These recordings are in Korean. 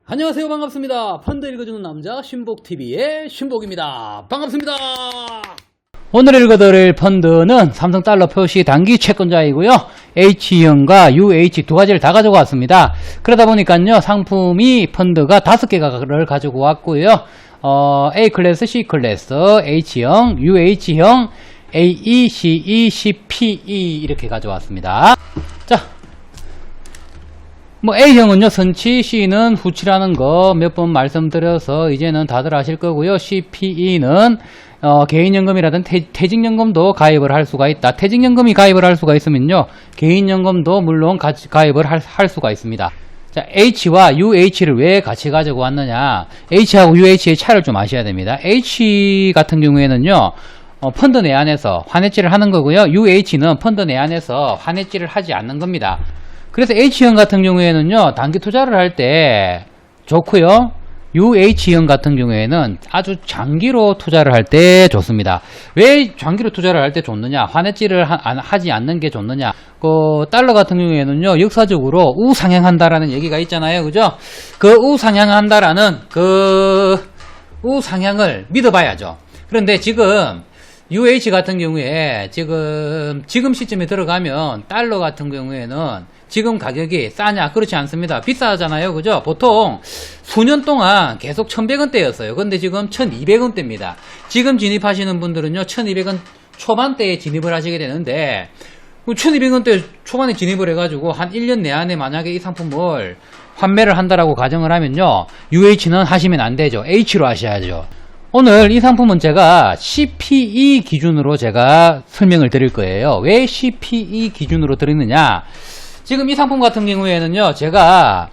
안녕하세요. 반갑습니다. 펀드 읽어주는 남자 신복TV의 신복입니다. 반갑습니다. 오늘 읽어드릴 펀드는 삼성달러 표시 단기 채권자이고요. H형과 UH 두 가지를 다 가지고 왔습니다. 그러다 보니까요, 상품이 펀드가 5개를 가지고 왔고요. A클래스, C클래스, H형, UH형, AE, CE, CPE 이렇게 가져왔습니다. 자, A형은요, 선치, C는 후치라는 거 몇 번 말씀드려서 이제는 다들 아실 거고요. CPE는 개인연금이라든 퇴직연금도 가입을 할 수가 있다. 퇴직연금이 가입을 할 수가 있으면요, 개인연금도 물론 가입을 할 수가 있습니다. 자, H와 UH를 왜 같이 가지고 왔느냐. H하고 UH의 차이를 좀 아셔야 됩니다. H 같은 경우에는요, 펀드 내안에서 환해지를 하는 거고요. UH는 펀드 내안에서 환해지를 하지 않는 겁니다. 그래서 H형 같은 경우에는요, 단기 투자를 할 때 좋고요. UH형 같은 경우에는 아주 장기로 투자를 할 때 좋습니다. 왜 장기로 투자를 할 때 좋느냐? 환해지를 하지 않는 게 좋느냐? 달러 같은 경우에는요, 역사적으로 우상향한다라는 얘기가 있잖아요. 그죠? 그 우상향한다라는 우상향을 믿어봐야죠. 그런데 지금 UH 같은 경우에 지금 시점에 들어가면 달러 같은 경우에는 지금 가격이 싸냐? 그렇지 않습니다. 비싸잖아요. 그죠? 보통 수년 동안 계속 1100원대였어요. 근데 지금 1200원대입니다. 지금 진입하시는 분들은요, 1200원 초반대에 진입을 하시게 되는데, 1200원대 초반에 진입을 해가지고 한 1년 내안에 만약에 이 상품을 환매를 한다라고 가정을 하면요, UH는 하시면 안 되죠. H로 하셔야죠. 오늘 이 상품은 제가 CPE 기준으로 제가 설명을 드릴 거예요. 왜 CPE 기준으로 드리느냐? 지금 이 상품 같은 경우에는요, 제가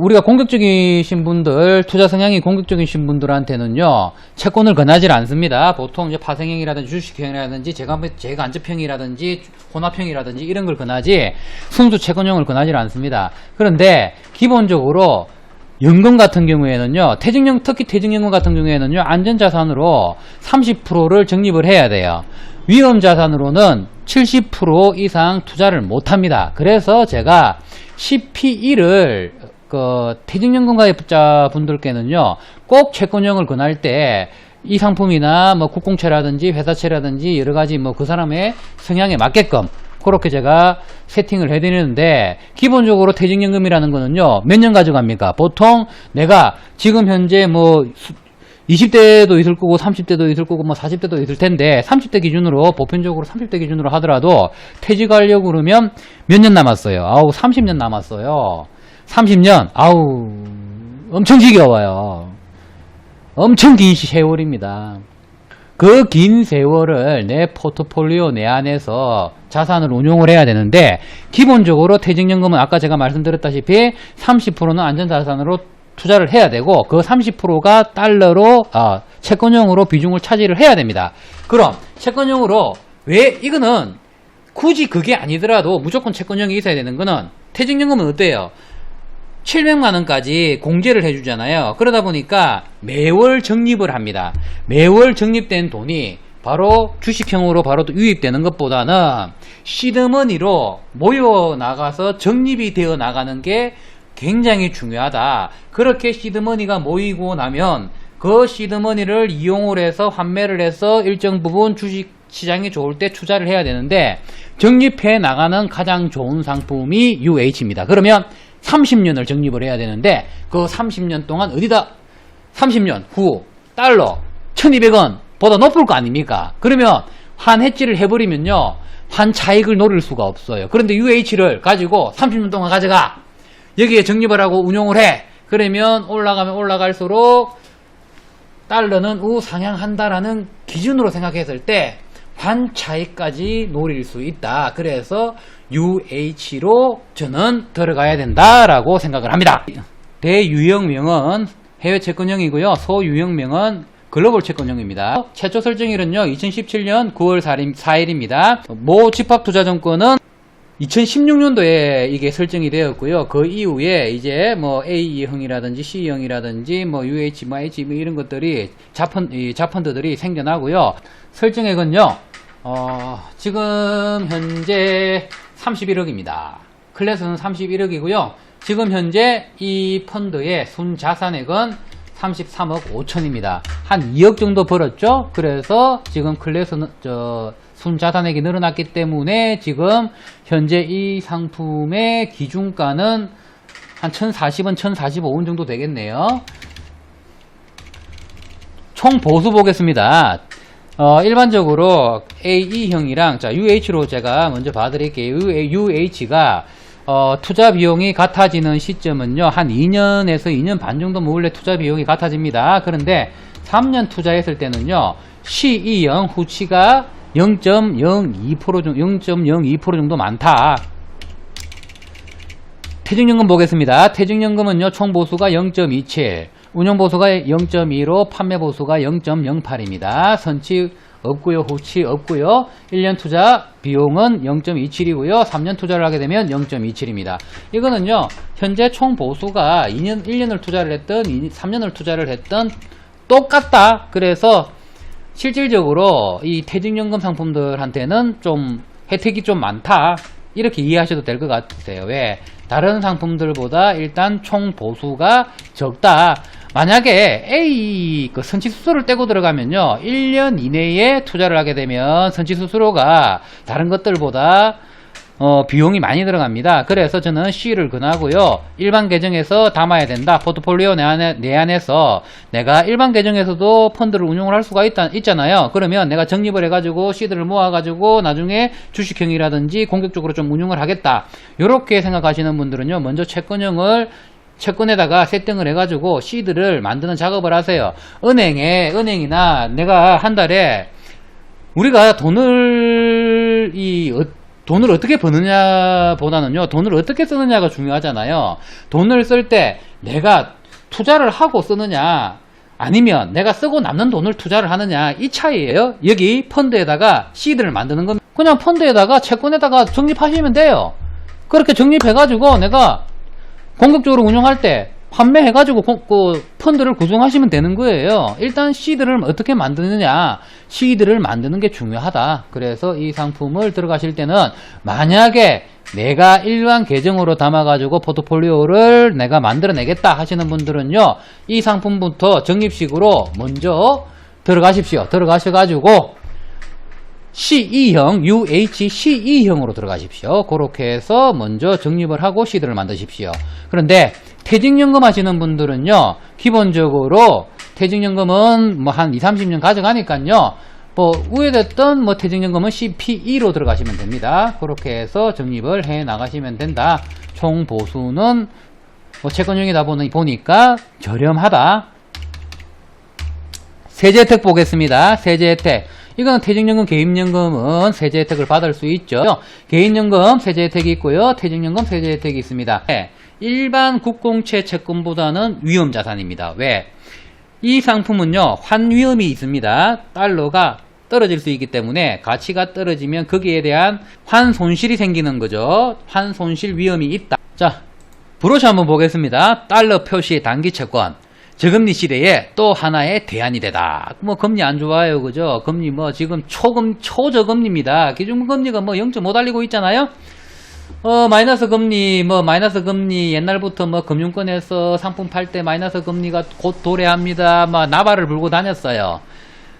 우리가 공격적이신 분들, 투자 성향이 공격적이신 분들한테는요, 채권을 권하지 않습니다. 보통 이제 파생형이라든지 주식형이라든지 재간접형이라든지 혼합형이라든지 이런 걸 권하지 순수 채권형을 권하지 않습니다. 그런데 기본적으로 연금 같은 경우에는요, 특히 퇴직연금 같은 경우에는요, 안전자산으로 30%를 적립을 해야 돼요. 위험자산으로는 70% 이상 투자를 못합니다. 그래서 제가 CPE를 퇴직연금 가입자 분들께는요, 꼭 채권형을 권할 때 이 상품이나 국공채라든지 회사채라든지 여러가지 그 사람의 성향에 맞게끔 그렇게 제가 세팅을 해드리는데, 기본적으로 퇴직연금이라는 거는요, 몇 년 가져갑니까? 보통 내가 지금 현재 20대도 있을 거고 30대도 있을 거고 40대도 있을 텐데, 30대 기준으로, 보편적으로 30대 기준으로 하더라도 퇴직하려고 그러면 몇 년 남았어요? 30년 남았어요. 30년, 엄청 지겨워요. 엄청 긴 세월입니다. 그 긴 세월을 내 포트폴리오 내 안에서 자산을 운용을 해야 되는데, 기본적으로 퇴직연금은 아까 제가 말씀드렸다시피 30%는 안전자산으로 투자를 해야 되고, 그 30%가 달러로 채권형으로 비중을 차지를 해야 됩니다. 그럼 채권형으로, 왜 이거는 굳이 그게 아니더라도 무조건 채권형이 있어야 되는 거는, 퇴직연금은 어때요? 700만원까지 공제를 해주잖아요. 그러다 보니까 매월 적립을 합니다. 매월 적립된 돈이 바로 주식형으로 바로 유입되는 것보다는 시드머니로 모여 나가서 적립이 되어 나가는 게 굉장히 중요하다. 그렇게 시드머니가 모이고 나면 그 시드머니를 이용을 해서 환매를 해서 일정 부분 주식시장이 좋을 때 투자를 해야 되는데, 적립해 나가는 가장 좋은 상품이 UH입니다. 그러면 30년을 적립을 해야 되는데, 그 30년 동안 어디다 30년 후 달러 1200원 보다 높을 거 아닙니까? 그러면 환해지를 해버리면요, 환 차익을 노릴 수가 없어요. 그런데 UH를 가지고 30년 동안 가져가, 여기에 적립을 하고 운용을 해. 그러면 올라가면 올라갈수록 달러는 우상향한다라는 기준으로 생각했을 때 환 차익까지 노릴 수 있다. 그래서 UH로 저는 들어가야 된다라고 생각을 합니다. 대유형명은 해외 채권형이고요. 소유형명은 글로벌 채권형입니다. 최초 설정일은요, 2017년 9월 4일입니다. 모 집합투자증권은 2016년도에 이게 설정이 되었고요. 그 이후에 이제 A형이라든지 C형이라든지 UH, H 이런 것들이 자펀드들이 생겨나고요. 설정액은요, 지금 현재 31억입니다. 클래스는 31억이고요. 지금 현재 이 펀드의 순자산액은 33억 5천입니다. 한 2억 정도 벌었죠. 그래서 지금 클래스는 순자산액이 늘어났기 때문에 지금 현재 이 상품의 기준가는 한 1040원, 1045원 정도 되겠네요. 총 보수 보겠습니다. 일반적으로 AE형이랑 UH로 제가 먼저 봐드릴게요. UH가 투자 비용이 같아지는 시점은요, 한 2년에서 2년 반 정도 원래 투자 비용이 같아집니다. 그런데 3년 투자했을 때는요, CE형 후치가 0.02% 정도 많다. 퇴직연금 보겠습니다. 퇴직연금은요, 총 보수가 0.27, 운용보수가 0.25, 판매보수가 0.08입니다. 선치 없고요, 후치 없고요. 1년 투자 비용은 0.27이고요. 3년 투자를 하게 되면 0.27입니다. 이거는요, 현재 총 보수가 1년을 투자를 했던 3년을 투자를 했던 똑같다. 그래서 실질적으로 이 퇴직연금 상품들한테는 좀 혜택이 좀 많다. 이렇게 이해하셔도 될 것 같으세요. 왜? 다른 상품들보다 일단 총 보수가 적다. 만약에 A 선취수수료를 떼고 들어가면요, 1년 이내에 투자를 하게 되면 선취수수료가 다른 것들보다 비용이 많이 들어갑니다. 그래서 저는 C를 권하고요. 일반 계정에서 담아야 된다. 포트폴리오 내 안에서 내가 일반 계정에서도 펀드를 운용을 할 수가 있잖아요. 그러면 내가 적립을 해가지고 C들을 모아가지고 나중에 주식형이라든지 공격적으로 좀 운용을 하겠다. 이렇게 생각하시는 분들은요, 먼저 채권에다가 세팅을 해가지고 C들을 만드는 작업을 하세요. 은행이나 내가 한 달에 우리가 돈을 어떻게 버느냐 보다는요, 돈을 어떻게 쓰느냐가 중요하잖아요. 돈을 쓸 때 내가 투자를 하고 쓰느냐, 아니면 내가 쓰고 남는 돈을 투자를 하느냐, 이 차이예요. 여기 펀드에다가 C들을 만드는 겁니다. 그냥 펀드에다가 채권에다가 적립하시면 돼요. 그렇게 적립해가지고 내가 공격적으로 운용할 때 판매해가지고 펀드를 구성하시면 되는 거예요. 일단 C들을 어떻게 만드느냐, C들을 만드는 게 중요하다. 그래서 이 상품을 들어가실 때는 만약에 내가 일반 계정으로 담아가지고 포트폴리오를 내가 만들어내겠다 하시는 분들은요, 이 상품부터 적립식으로 먼저 들어가십시오. 들어가셔가지고 CE형, UHCE형으로 들어가십시오. 그렇게 해서 먼저 적립을 하고 C들을 만드십시오. 그런데 퇴직연금 하시는 분들은요, 기본적으로 퇴직연금은 뭐 한 20-30년 가져가니까요, 뭐 우회됐던 뭐 퇴직연금은 CPE로 들어가시면 됩니다. 그렇게 해서 적립을 해 나가시면 된다. 총 보수는 뭐 채권형이다 보니까 저렴하다. 세제 혜택 보겠습니다. 세제 혜택. 이건 퇴직연금, 개인연금은 세제 혜택을 받을 수 있죠. 개인연금 세제 혜택이 있고요. 퇴직연금 세제 혜택이 있습니다. 일반 국공채 채권보다는 위험자산입니다. 왜? 이 상품은요, 환위험이 있습니다. 달러가 떨어질 수 있기 때문에 가치가 떨어지면 거기에 대한 환손실이 생기는 거죠. 환손실 위험이 있다. 자, 브로셔 한번 보겠습니다. 달러 표시 단기 채권. 저금리 시대에 또 하나의 대안이 되다. 뭐 금리 안 좋아요, 그죠? 금리 뭐 지금 초저금리입니다. 기준금리가 뭐 0.5 달리고 있잖아요. 마이너스 금리 옛날부터 뭐 금융권에서 상품 팔 때 마이너스 금리가 곧 도래합니다. 막 나발을 불고 다녔어요.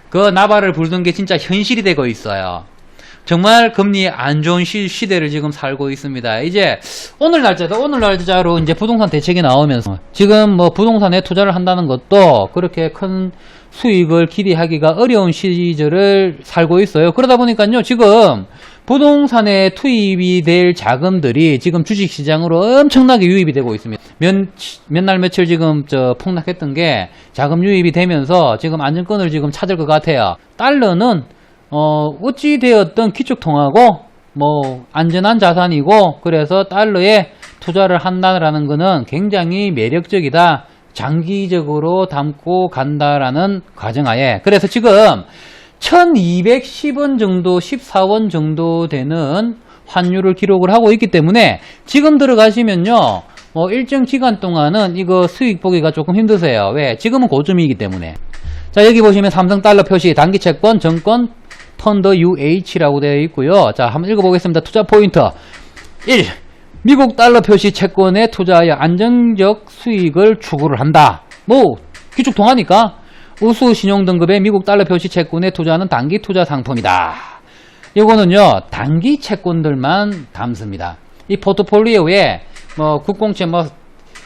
그 나발을 불던 게 진짜 현실이 되고 있어요. 정말 금리 안 좋은 시대를 지금 살고 있습니다. 이제 오늘 날짜로 이제 부동산 대책이 나오면서 지금 뭐 부동산에 투자를 한다는 것도 그렇게 큰 수익을 기대하기가 어려운 시절을 살고 있어요. 그러다 보니까요, 지금 부동산에 투입이 될 자금들이 지금 주식시장으로 엄청나게 유입이 되고 있습니다. 몇 날 며칠 지금 폭락했던 게 자금 유입이 되면서 지금 안정권을 지금 찾을 것 같아요. 달러는 어찌되었든 기축통화고 뭐 안전한 자산이고, 그래서 달러에 투자를 한다라는 것은 굉장히 매력적이다. 장기적으로 담고 간다라는 가정하에, 그래서 지금 1210원 정도, 14원 정도 되는 환율을 기록을 하고 있기 때문에 지금 들어가시면요, 일정 기간 동안은 이거 수익 보기가 조금 힘드세요. 왜? 지금은 고점이기 때문에. 자, 여기 보시면 삼성달러 표시 단기채권 정권 펀드 UH라고 되어 있고요. 자, 한번 읽어보겠습니다. 투자 포인트 1. 미국 달러 표시 채권에 투자하여 안정적 수익을 추구를 한다. 뭐 기축 통하니까 우수 신용 등급의 미국 달러 표시 채권에 투자하는 단기 투자 상품이다. 이거는요 단기 채권들만 담습니다. 이 포트폴리오에 뭐 국공채 뭐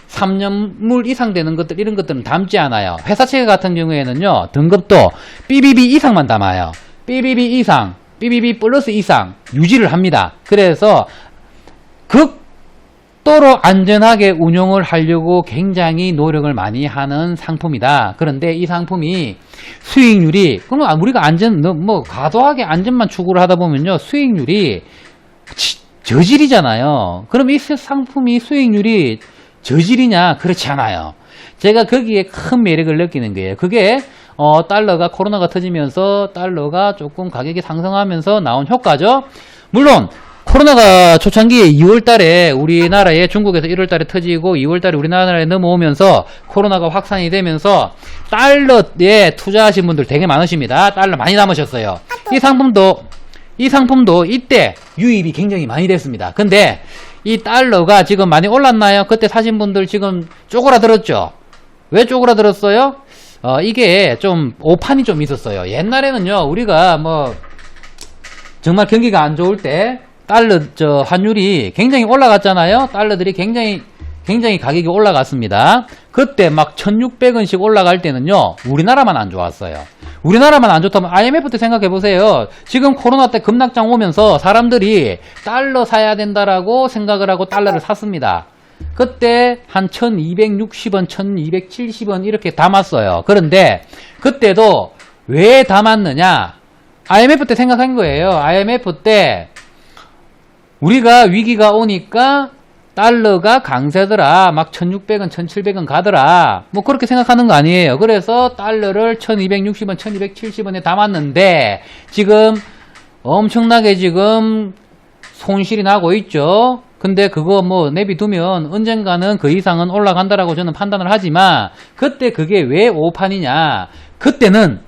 3년물 이상 되는 것들 이런 것들은 담지 않아요. 회사채 같은 경우에는요 등급도 BBB 이상만 담아요. BBB 이상, BBB 플러스 이상 유지를 합니다. 그래서 극도로 안전하게 운용을 하려고 굉장히 노력을 많이 하는 상품이다. 그런데 이 상품이 수익률이 그럼 우리가 안전 뭐 과도하게 안전만 추구를 하다 보면요 수익률이 저질이잖아요. 그럼 이 상품이 수익률이 저질이냐? 그렇지 않아요. 제가 거기에 큰 매력을 느끼는 거예요. 그게 달러가 코로나가 터지면서 달러가 조금 가격이 상승하면서 나온 효과죠. 물론 코로나가 초창기에 2월 달에 우리나라에 중국에서 1월 달에 터지고 2월 달에 우리나라에 넘어오면서 코로나가 확산이 되면서 달러에 투자하신 분들 되게 많으십니다. 달러 많이 남으셨어요. 이 상품도 이때 유입이 굉장히 많이 됐습니다. 근데 이 달러가 지금 많이 올랐나요? 그때 사신 분들 지금 쪼그라들었죠? 왜 쪼그라들었어요? 이게 좀 오판이 좀 있었어요. 옛날에는요, 우리가 뭐, 정말 경기가 안 좋을 때, 환율이 굉장히 올라갔잖아요? 달러들이 굉장히 가격이 올라갔습니다. 그때 막 1600원씩 올라갈 때는요, 우리나라만 안 좋았어요. 우리나라만 안 좋다면 IMF 때 생각해 보세요. 지금 코로나 때 급락장 오면서 사람들이 달러 사야 된다라고 생각을 하고 달러를 샀습니다. 그때 한 1260원, 1270원 이렇게 담았어요. 그런데 그때도 왜 담았느냐? IMF 때 생각한 거예요. IMF 때 우리가 위기가 오니까 달러가 강세더라. 막 1600원, 1700원 가더라. 뭐 그렇게 생각하는 거 아니에요. 그래서 달러를 1260원, 1270원에 담았는데 지금 엄청나게 지금 손실이 나고 있죠. 근데 그거 뭐 내비두면 언젠가는 그 이상은 올라간다라고 저는 판단을 하지만 그때 그게 왜 오판이냐. 그때는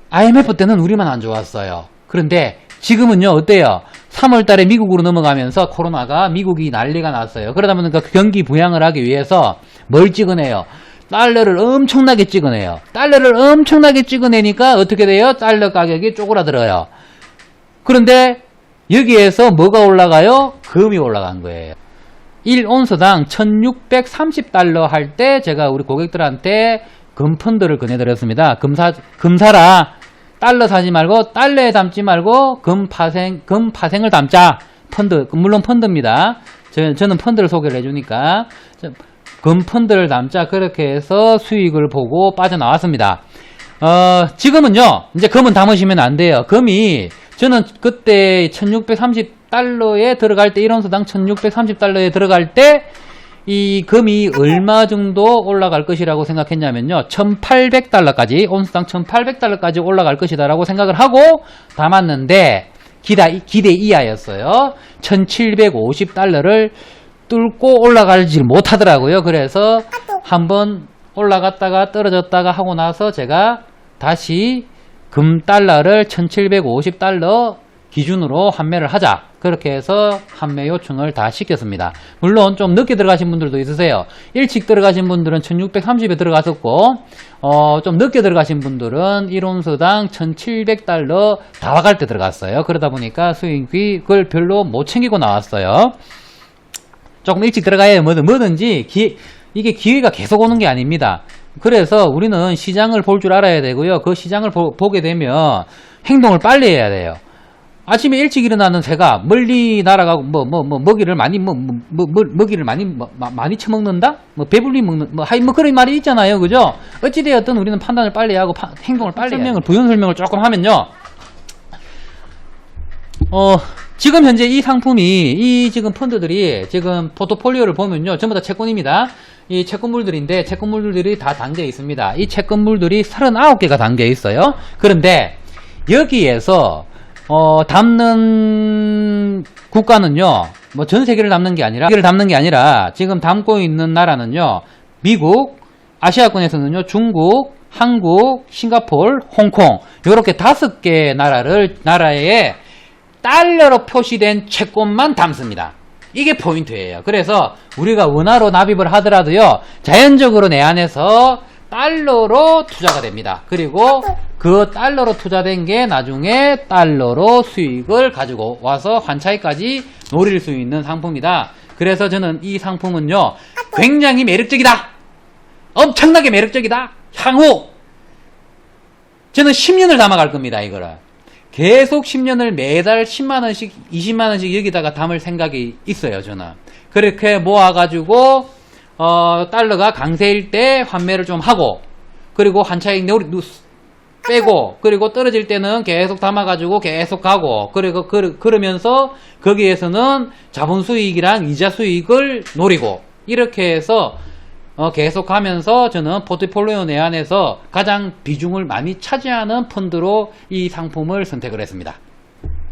IMF 때는 우리만 안 좋았어요. 그런데 지금은요 어때요? 3월 달에 미국으로 넘어가면서 코로나가 미국이 난리가 났어요. 그러다 보니까 경기 부양을 하기 위해서 뭘 찍어내요? 달러를 엄청나게 찍어내요. 달러를 엄청나게 찍어내니까 어떻게 돼요? 달러 가격이 쪼그라들어요. 그런데 여기에서 뭐가 올라가요? 금이 올라간 거예요. 1온스당 1630달러 할 때 제가 우리 고객들한테 금 펀드를 권해드렸습니다. 금 사라. 달러 사지 말고 달러에 담지 말고 금 파생을 담자. 펀드 물론 펀드입니다. 저는 펀드를 소개를 해주니까 금 펀드를 담자. 그렇게 해서 수익을 보고 빠져나왔습니다. 지금은요 이제 금은 담으시면 안 돼요. 금이 저는 그때 1630달러에 들어갈 때 1온스당 1630달러에 들어갈 때 이 금이 얼마 정도 올라갈 것이라고 생각했냐면요 1800달러까지 온스당 1800달러까지 올라갈 것이다 라고 생각을 하고 담았는데 기대 이하였어요. 1750달러를 뚫고 올라가지 못하더라고요. 그래서 한번 올라갔다가 떨어졌다가 하고 나서 제가 다시 금 달러를 1750달러 기준으로 환매를 하자. 그렇게 해서 환매 요청을 다 시켰습니다. 물론 좀 늦게 들어가신 분들도 있으세요. 일찍 들어가신 분들은 1630에 들어갔었고 좀 늦게 들어가신 분들은 1온스당 1700달러 다 와갈 때 들어갔어요. 그러다 보니까 수익이 그걸 별로 못 챙기고 나왔어요. 조금 일찍 들어가야 뭐든지 이게 기회가 계속 오는 게 아닙니다. 그래서 우리는 시장을 볼 줄 알아야 되고요. 그 시장을 보게 되면 행동을 빨리 해야 돼요. 아침에 일찍 일어나는 새가 멀리 날아가고 먹이를 많이 처먹는다? 배불리 먹는 그런 말이 있잖아요. 그죠? 어찌되었든 우리는 판단을 빨리 하고 행동을 빨리 해야 돼요. 부연 설명을 조금 하면요. 지금 현재 이 상품이 이 지금 펀드들이 지금 포트폴리오를 보면요. 전부 다 채권입니다. 이 채권물들인데 채권물들이 다 담겨 있습니다. 이 채권물들이 39개가 담겨 있어요. 그런데 여기에서 담는 국가는요, 뭐 전 세계를 담는 게 아니라, 지금 담고 있는 나라는요, 미국, 아시아권에서는요, 중국, 한국, 싱가포르, 홍콩, 요렇게 5개 나라에 달러로 표시된 채권만 담습니다. 이게 포인트예요. 그래서 우리가 원화로 납입을 하더라도요, 자연적으로 내 안에서 달러로 투자가 됩니다. 그리고 그 달러로 투자된 게 나중에 달러로 수익을 가지고 와서 환차익까지 노릴 수 있는 상품이다. 그래서 저는 이 상품은요, 굉장히 매력적이다. 엄청나게 매력적이다. 향후 저는 10년을 담아갈 겁니다. 이거를 계속 10년을 매달 10만원씩 20만원씩 여기다가 담을 생각이 있어요. 저는 그렇게 모아가지고 달러가 강세일 때 환매를 좀 하고, 그리고 환차익 빼고, 그리고 떨어질 때는 계속 담아가지고 계속 가고, 그리고 그러면서 거기에서는 자본 수익이랑 이자 수익을 노리고, 이렇게 해서 계속 가면서 저는 포트폴리오 내 안에서 가장 비중을 많이 차지하는 펀드로 이 상품을 선택을 했습니다.